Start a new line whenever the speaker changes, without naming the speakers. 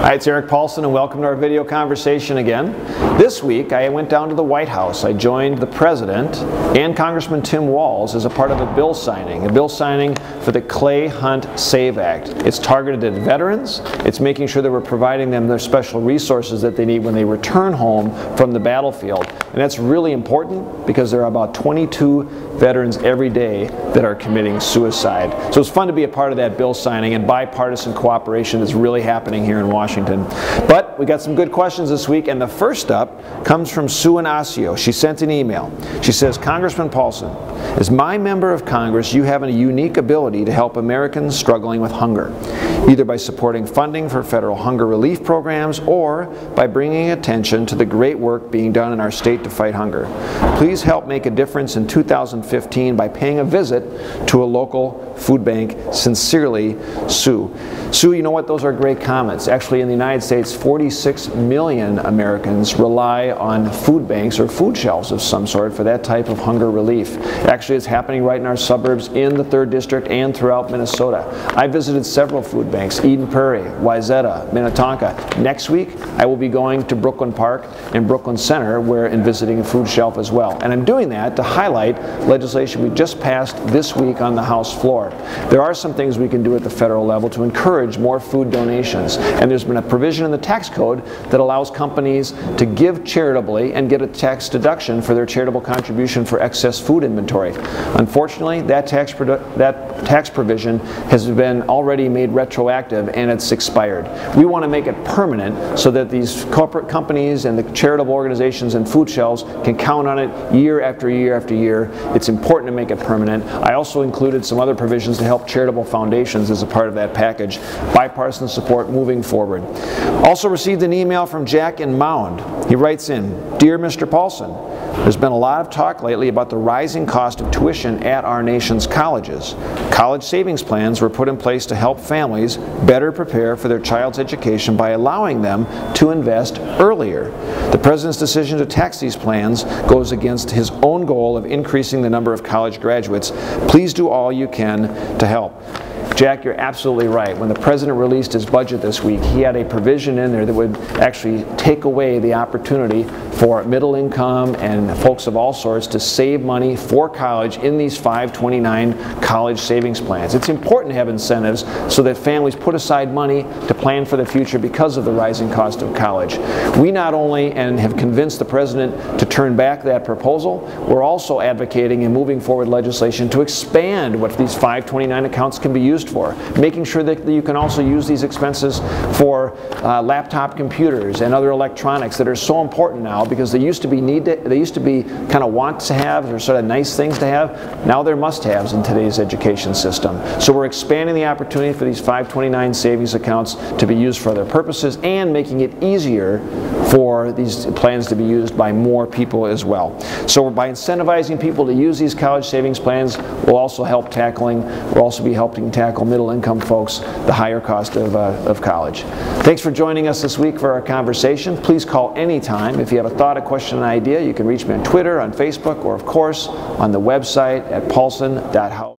Hi, it's Erik Paulsen and welcome to our video conversation again. This week I went down to the White House. I joined the President and Congressman Tim Walz as a part of a bill signing for the Clay Hunt SAVE Act. It's targeted at veterans. It's making sure that we're providing them their special resources that they need when they return home from the battlefield. And that's really important because there are about 22 veterans every day that are committing suicide. So it's fun to be a part of that bill signing, and bipartisan cooperation is really happening here in Washington. But we got some good questions this week, and the first up comes from Sue Inacio. She sent an email. She says, Congressman Paulsen, as my member of Congress, you have a unique ability to help Americans struggling with hunger, either by supporting funding for federal hunger relief programs or by bringing attention to the great work being done in our state to fight hunger. Please help make a difference in 2015 by paying a visit to a local food bank. Sincerely, Sue. Sue, you know what? Those are great comments. Actually, in the United States, 46 million Americans rely on food banks or food shelves of some sort for that type of hunger relief. Actually, it's happening right in our suburbs in the 3rd District and throughout Minnesota. I visited several food banks, Eden Prairie, Wayzata, Minnetonka. Next week, I will be going to Brooklyn Park and Brooklyn Center and visiting a food shelf as well. And I'm doing that to highlight legislation we just passed this week on the House floor. There are some things we can do at the federal level to encourage more food donations. And there's been a provision in the tax code that allows companies to give charitably and get a tax deduction for their charitable contribution for excess food inventory. Unfortunately, that tax provision has been already made retroactive and it's expired. We want to make it permanent so that these corporate companies and the charitable organizations and food shelves can count on it year after year after year. It's important to make it permanent. I also included some other provisions to help charitable foundations as a part of that package. Bipartisan support moving forward. Also received an email from Jack in Mound. He writes in, Dear Mr. Paulsen, there's been a lot of talk lately about the rising cost of tuition at our nation's colleges. College savings plans were put in place to help families better prepare for their child's education by allowing them to invest earlier. The President's decision to tax these plans goes against his own goal of increasing the number of college graduates. Please do all you can to help. Jack, you're absolutely right. When the President released his budget this week, he had a provision in there that would actually take away the opportunity for middle income and folks of all sorts to save money for college in these 529 college savings plans. It's important to have incentives so that families put aside money to plan for the future because of the rising cost of college. We not only have convinced the President to turn back that proposal, we're also advocating and moving forward legislation to expand what these 529 accounts can be used for, making sure that you can also use these expenses for laptop computers and other electronics that are so important now, because they used to be kind of want to have or sort of nice things to have. Now they're must-haves in today's education system. So we're expanding the opportunity for these 529 savings accounts to be used for other purposes and making it easier for these plans to be used by more people as well. So by incentivizing people to use these college savings plans, we'll also be helping tackle middle-income folks, the higher cost of college. Thanks for joining us this week for our conversation. Please call anytime. If you have a thought, a question, an idea, you can reach me on Twitter, on Facebook, or of course on the website at paulsen.house.